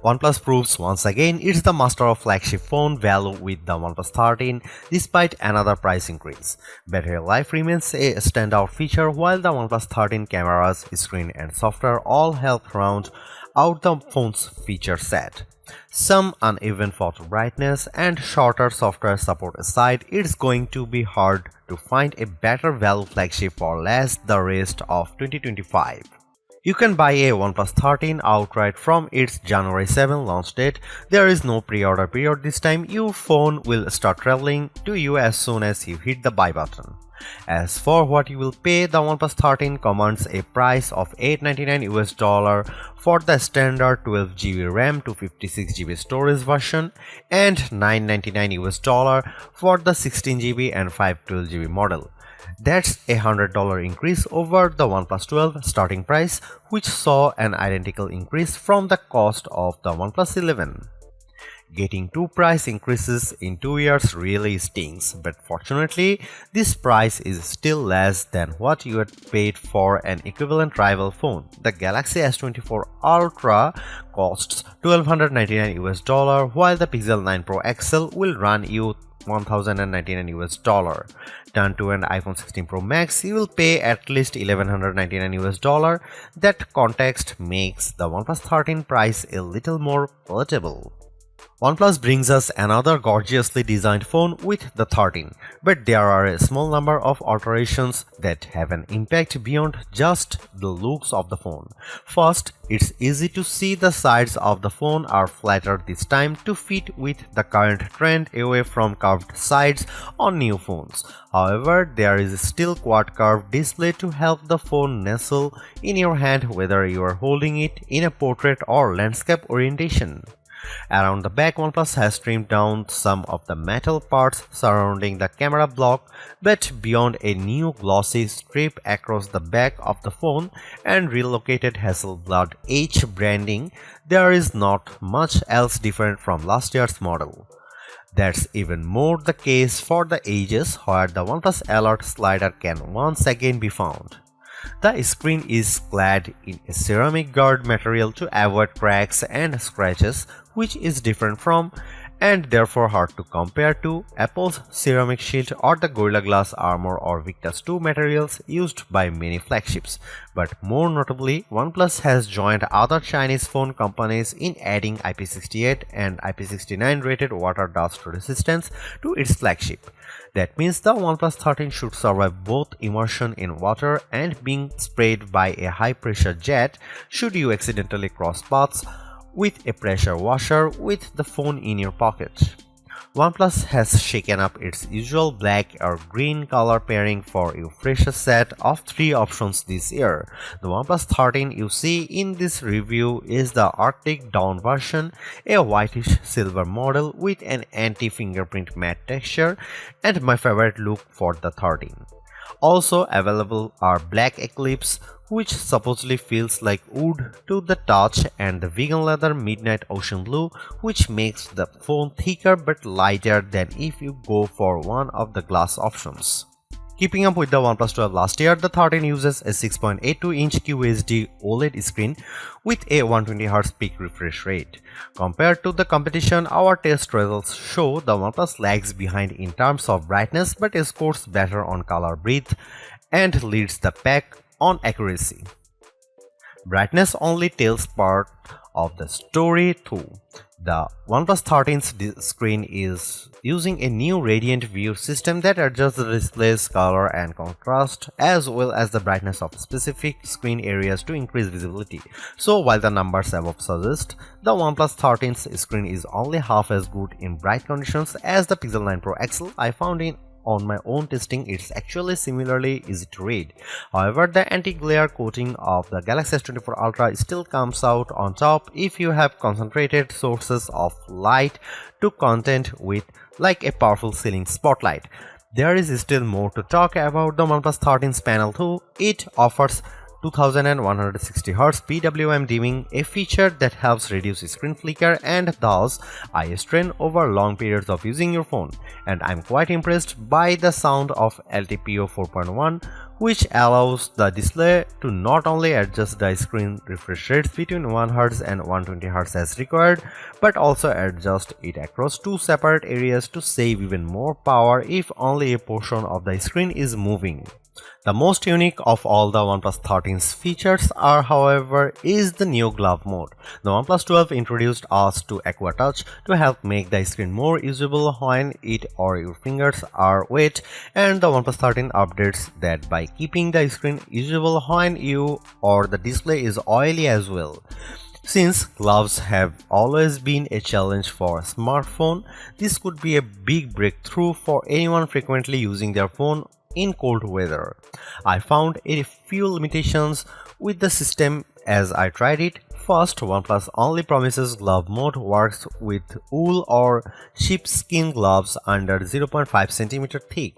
OnePlus proves once again it's the master of flagship phone value with the OnePlus 13 despite another price increase. Battery life remains a standout feature while the OnePlus 13 cameras, screen and software all help round out the phone's feature set. Some uneven photo brightness and shorter software support aside, it's going to be hard to find a better value flagship for less the rest of 2025. You can buy a OnePlus 13 outright from its January 7 launch date. There is no pre-order period this time. Your phone will start traveling to you as soon as you hit the buy button. As for what you will pay, the OnePlus 13 commands a price of $899 for the standard 12GB RAM to 56GB storage version and $999 for the 16GB and 512GB model. That's a $100 increase over the OnePlus 12 starting price, which saw an identical increase from the cost of the OnePlus 11. Getting two price increases in 2 years really stings, but fortunately, this price is still less than what you had paid for an equivalent rival phone. The Galaxy S24 Ultra costs $1,299 while the Pixel 9 Pro XL will run you $1,099. Turn to an iPhone 16 Pro Max, you will pay at least $1,199. That context makes the OnePlus 13 price a little more palatable. OnePlus brings us another gorgeously designed phone with the 13, but there are a small number of alterations that have an impact beyond just the looks of the phone. First, it's easy to see the sides of the phone are flatter this time to fit with the current trend away from curved sides on new phones. However, there is still quad curved display to help the phone nestle in your hand whether you are holding it in a portrait or landscape orientation. Around the back, OnePlus has trimmed down some of the metal parts surrounding the camera block, but beyond a new glossy strip across the back of the phone and relocated Hasselblad H branding, there is not much else different from last year's model. That's even more the case for the edges where the OnePlus Alert slider can once again be found. The screen is clad in a ceramic guard material to avoid cracks and scratches, which is different from and therefore hard to compare to Apple's ceramic shield or the Gorilla Glass Armor or Victus 2 materials used by many flagships. But more notably, OnePlus has joined other Chinese phone companies in adding IP68 and IP69 rated water dust resistance to its flagship. That means the OnePlus 13 should survive both immersion in water and being sprayed by a high-pressure jet should you accidentally cross paths with a pressure washer with the phone in your pocket. OnePlus has shaken up its usual black or green color pairing for a fresher set of 3 options this year. The OnePlus 13 you see in this review is the Arctic Dawn version, a whitish silver model with an anti-fingerprint matte texture, and my favorite look for the 13. Also available are Black Eclipse, which supposedly feels like wood to the touch, and the vegan leather Midnight Ocean Blue, which makes the phone thicker but lighter than if you go for one of the glass options. Keeping up with the OnePlus 12 last year, the 13 uses a 6.82-inch QHD OLED screen with a 120Hz peak refresh rate. Compared to the competition, our test results show the OnePlus lags behind in terms of brightness but scores better on color breadth and leads the pack on accuracy. Brightness only tells part of the story too. The OnePlus 13's screen is using a new Radiant View system that adjusts the display's color and contrast as well as the brightness of specific screen areas to increase visibility. So while the numbers above suggest the OnePlus 13's screen is only half as good in bright conditions as the Pixel 9 Pro XL, I found on my own testing it's actually similarly easy to read. However, the anti-glare coating of the Galaxy S24 Ultra still comes out on top if you have concentrated sources of light to content with like a powerful ceiling spotlight. There is still more to talk about the OnePlus 13's panel though. It offers 2160Hz PWM dimming, a feature that helps reduce screen flicker and thus eye strain over long periods of using your phone. And I'm quite impressed by the sound of LTPO 4.1, which allows the display to not only adjust the screen refresh rates between 1Hz and 120Hz as required, but also adjust it across two separate areas to save even more power if only a portion of the screen is moving. The most unique of all the OnePlus 13's features however, is the new glove mode. The OnePlus 12 introduced us to Aqua Touch to help make the screen more usable when it or your fingers are wet, and the OnePlus 13 updates that by keeping the screen usable when you or the display is oily as well. Since gloves have always been a challenge for a smartphone, this could be a big breakthrough for anyone frequently using their phone in cold weather. I found a few limitations with the system as I tried it. First, OnePlus only promises glove mode works with wool or sheepskin gloves under 0.5 cm thick.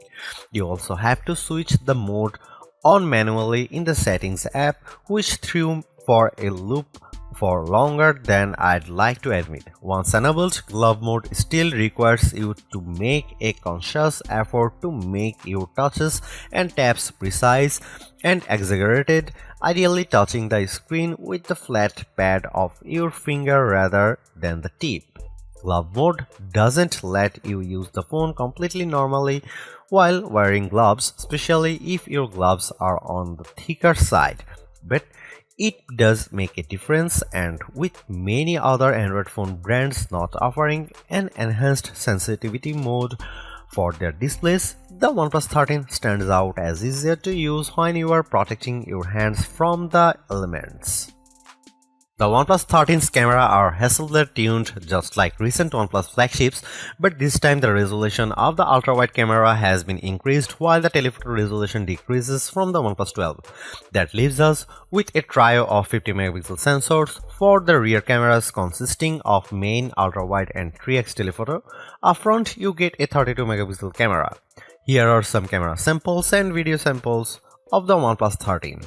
You also have to switch the mode on manually in the settings app, which threw for a loop for longer than I'd like to admit. Once enabled, glove mode still requires you to make a conscious effort to make your touches and taps precise and exaggerated, ideally touching the screen with the flat pad of your finger rather than the tip. Glove mode doesn't let you use the phone completely normally while wearing gloves, especially if your gloves are on the thicker side. But it does make a difference, and with many other Android phone brands not offering an enhanced sensitivity mode for their displays, the OnePlus 13 stands out as easier to use when you are protecting your hands from the elements. The OnePlus 13's camera are Hasselblad tuned just like recent OnePlus flagships, but this time the resolution of the ultra-wide camera has been increased while the telephoto resolution decreases from the OnePlus 12. That leaves us with a trio of 50 megapixel sensors for the rear cameras consisting of main, ultra-wide and 3x telephoto. Up front you get a 32 megapixel camera. Here are some camera samples and video samples of the OnePlus 13.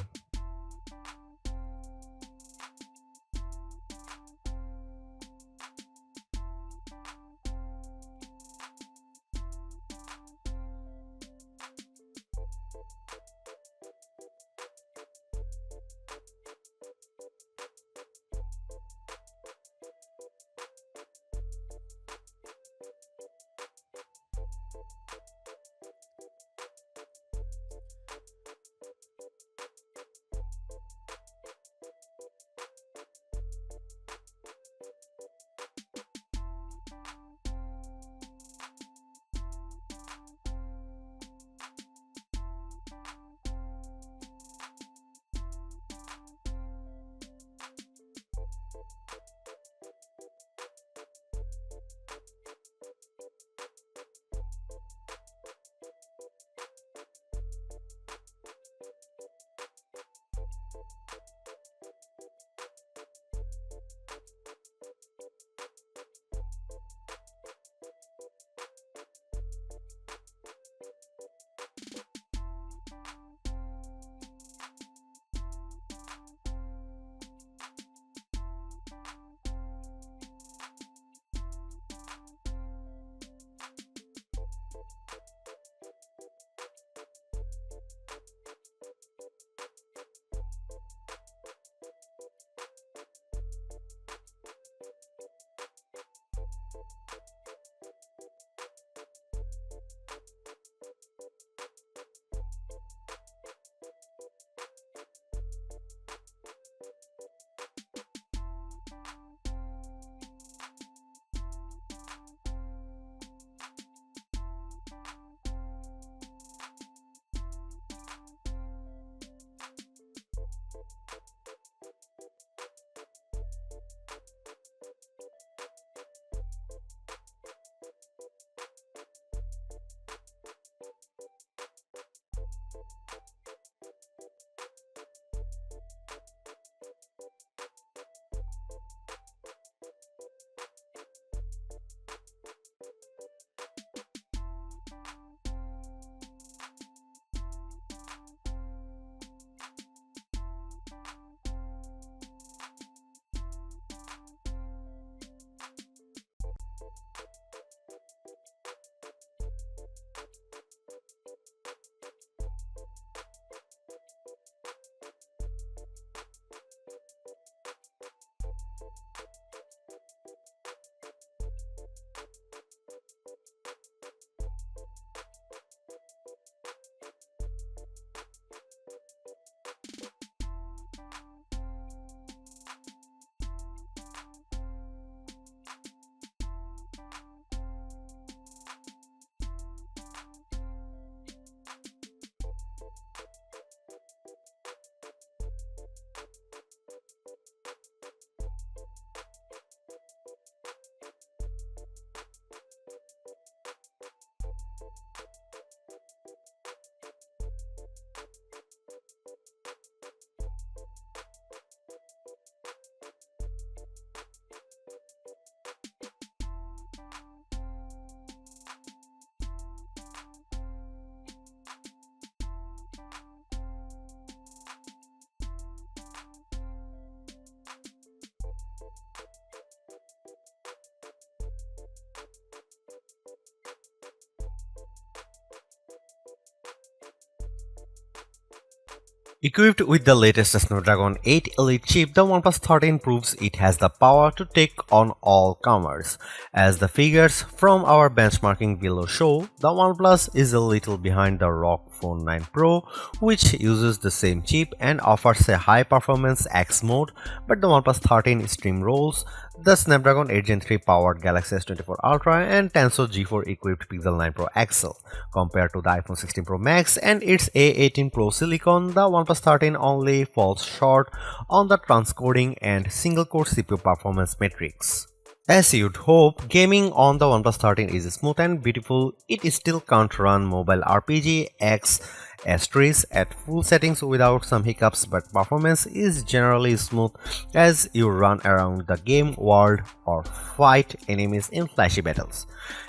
Equipped with the latest Snapdragon 8 Elite chip, the OnePlus 13 proves it has the power to take on all comers. As the figures from our benchmarking below show, the OnePlus is a little behind the ROG Phone 9 Pro, which uses the same chip and offers a high-performance X mode, but the OnePlus 13 steamrolls the Snapdragon 8 Gen 3 powered Galaxy S24 Ultra and Tensor G4 equipped Pixel 9 Pro XL. Compared to the iPhone 16 Pro Max and its A18 Pro Silicon, the OnePlus 13 only falls short on the transcoding and single-core CPU performance metrics. As you'd hope, gaming on the OnePlus 13 is smooth and beautiful. It still can't run mobile RPG X Astris at full settings without some hiccups, but performance is generally smooth as you run around the game world or fight enemies in flashy battles.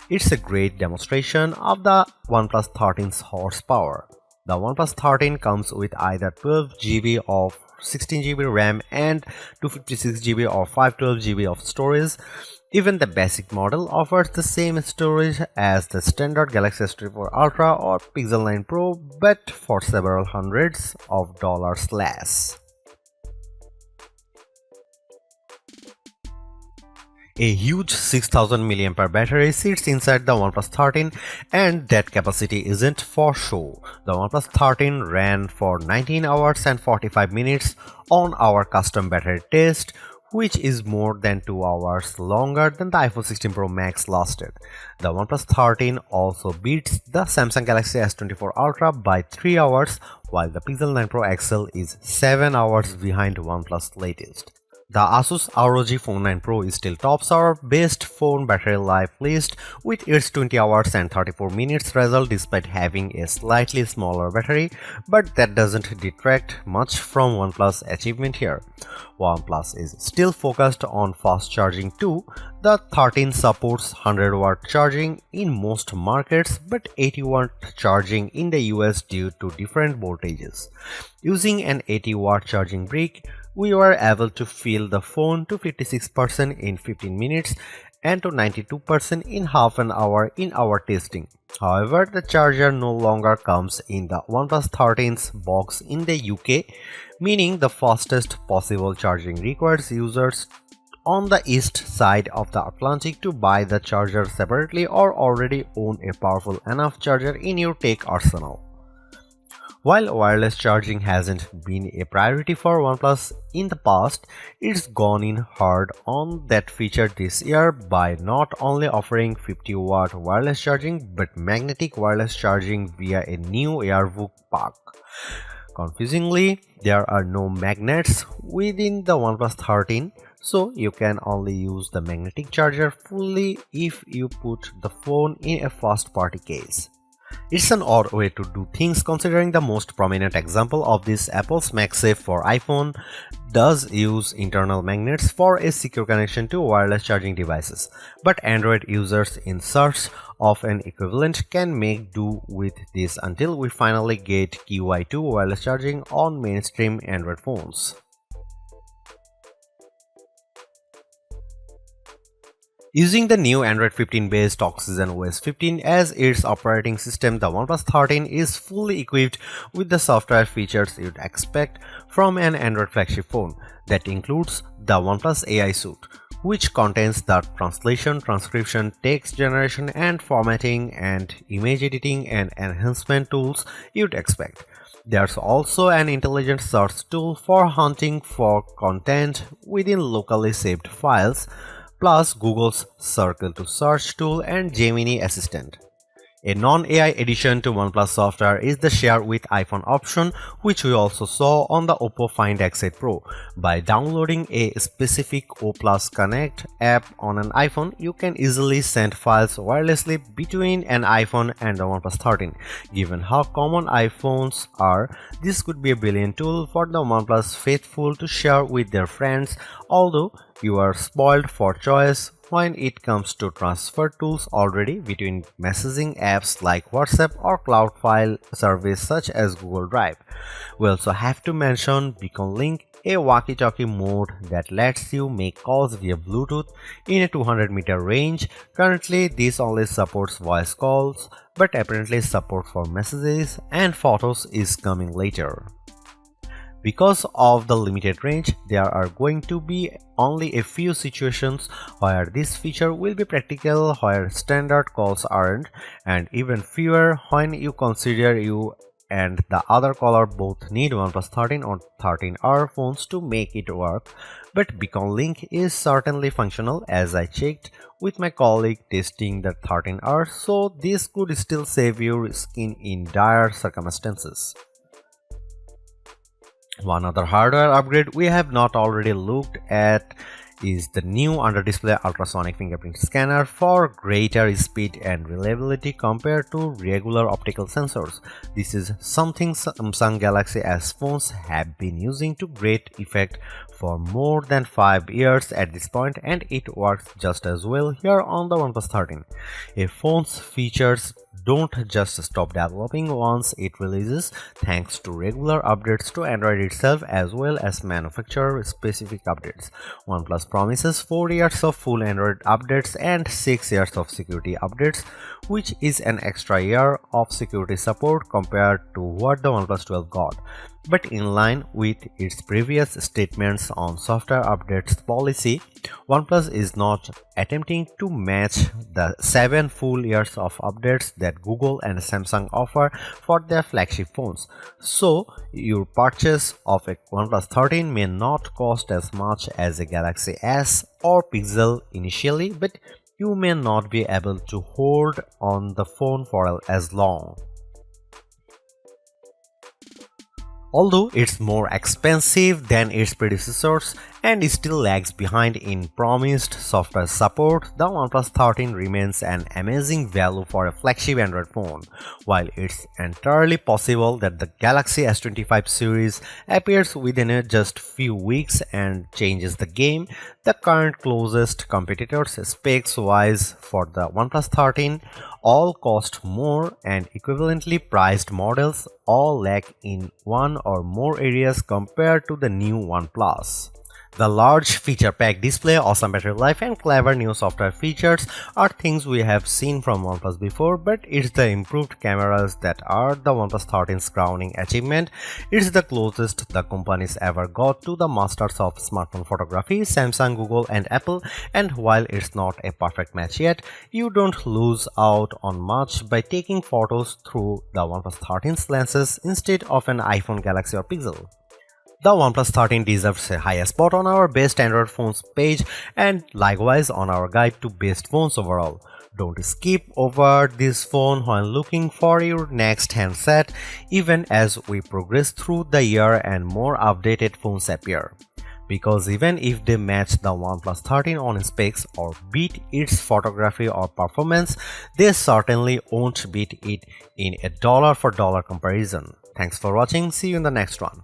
It's a great demonstration of the OnePlus 13's horsepower. The OnePlus 13 comes with either 12GB of 16GB RAM and 256GB or 512GB of storage. Even the basic model offers the same storage as the standard Galaxy S24 Ultra or Pixel 9 Pro, but for several hundreds of dollars less. A huge 6000 mAh battery sits inside the OnePlus 13 and that capacity isn't for show. The OnePlus 13 ran for 19 hours and 45 minutes on our custom battery test, which is more than 2 hours longer than the iPhone 16 Pro Max lasted. The OnePlus 13 also beats the Samsung Galaxy S24 Ultra by 3 hours, while the Pixel 9 Pro XL is 7 hours behind OnePlus latest. The Asus ROG Phone 9 Pro still tops our best phone battery life list with its 20 hours and 34 minutes result despite having a slightly smaller battery, but that doesn't detract much from OnePlus' achievement here. OnePlus is still focused on fast charging too. The 13 supports 100-watt charging in most markets but 80-watt charging in the US due to different voltages. Using an 80-watt charging brick, we were able to fill the phone to 56% in 15 minutes and to 92% in half an hour in our testing. However, the charger no longer comes in the OnePlus 13's box in the UK, meaning the fastest possible charging requires users on the east side of the Atlantic to buy the charger separately or already own a powerful enough charger in your tech arsenal. While wireless charging hasn't been a priority for OnePlus in the past, it's gone in hard on that feature this year by not only offering 50-watt wireless charging but magnetic wireless charging via a new AirVook pack. Confusingly, there are no magnets within the OnePlus 13, so you can only use the magnetic charger fully if you put the phone in a first-party case. It's an odd way to do things considering the most prominent example of this, Apple's MagSafe for iPhone, does use internal magnets for a secure connection to wireless charging devices, but Android users in search of an equivalent can make do with this until we finally get QI2 wireless charging on mainstream Android phones. Using the new Android 15 based Oxygen OS 15 as its operating system, the OnePlus 13 is fully equipped with the software features you'd expect from an Android flagship phone. That includes the OnePlus AI Suite, which contains the translation, transcription, text generation and formatting and image editing and enhancement tools you'd expect. There's also an intelligent search tool for hunting for content within locally saved files, plus Google's Circle to Search tool and Gemini Assistant. A non-AI addition to OnePlus software is the Share with iPhone option, which we also saw on the Oppo Find X8 Pro. By downloading a specific O Plus Connect app on an iPhone, you can easily send files wirelessly between an iPhone and the OnePlus 13. Given how common iPhones are, this could be a brilliant tool for the OnePlus faithful to share with their friends, although you are spoiled for choice when it comes to transfer tools already between messaging apps like WhatsApp or cloud file service such as Google Drive. We also have to mention Beacon Link, a walkie-talkie mode that lets you make calls via Bluetooth in a 200-meter range. Currently, this only supports voice calls, but apparently support for messages and photos is coming later. Because of the limited range, there are going to be only a few situations where this feature will be practical, where standard calls aren't, and even fewer when you consider you and the other caller both need OnePlus 13 or 13R phones to make it work. But Beacon Link is certainly functional, as I checked with my colleague testing the 13R, so this could still save your skin in dire circumstances. One other hardware upgrade we have not already looked at is the new under-display ultrasonic fingerprint scanner for greater speed and reliability compared to regular optical sensors. This is something Samsung Galaxy S phones have been using to great effect for more than 5 years at this point, and it works just as well here on the OnePlus 13. A phone's features don't just stop developing once it releases, thanks to regular updates to Android itself as well as manufacturer-specific updates. OnePlus promises 4 years of full Android updates and 6 years of security updates, which is an extra year of security support compared to what the OnePlus 12 got. But in line with its previous statements on software updates policy, OnePlus is not attempting to match the 7 full years of updates that Google and Samsung offer for their flagship phones. So, your purchase of a OnePlus 13 may not cost as much as a Galaxy S or Pixel initially, but you may not be able to hold on the phone for as long. Although it's more expensive than its predecessors and still lags behind in promised software support, the OnePlus 13 remains an amazing value for a flagship Android phone. While it's entirely possible that the Galaxy S25 series appears within just few weeks and changes the game, the current closest competitors specs-wise for the OnePlus 13 all cost more, and equivalently priced models all lack in one or more areas compared to the new OnePlus. The large feature-packed display, awesome battery life, and clever new software features are things we have seen from OnePlus before, but it's the improved cameras that are the OnePlus 13's crowning achievement. It's the closest the company's ever got to the masters of smartphone photography, Samsung, Google, and Apple, and while it's not a perfect match yet, you don't lose out on much by taking photos through the OnePlus 13's lenses instead of an iPhone, Galaxy, or Pixel. The OnePlus 13 deserves a high spot on our best Android phones page and likewise on our guide to best phones overall. Don't skip over this phone when looking for your next handset, even as we progress through the year and more updated phones appear. Because even if they match the OnePlus 13 on specs or beat its photography or performance, they certainly won't beat it in a dollar-for-dollar comparison. Thanks for watching, see you in the next one.